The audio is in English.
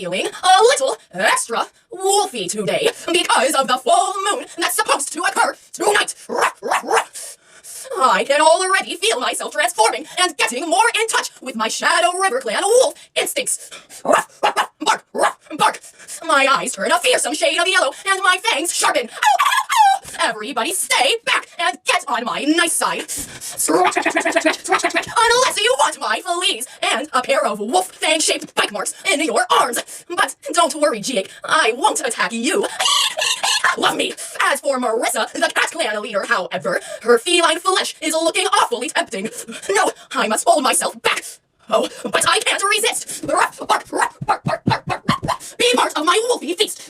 feeling a little extra wolfy today because of the full moon that's supposed to occur tonight. I can already feel myself transforming and getting more in touch with my Shadow River Clan wolf instincts. Bark, bark. My eyes turn a fearsome shade of yellow and my fangs sharpen. Ow, ow, ow. Everybody stay back and get on my nice side. Unless you want my fleas and a pair of wolf fang-shaped bite marks in your arms. But don't worry, Jake, I won't attack you. Love me. As for Marissa, the cat clan leader, however, her feline flesh is looking awfully tempting. No, I must hold myself back. Oh, but I can't resist. Be part of my wolfy feast.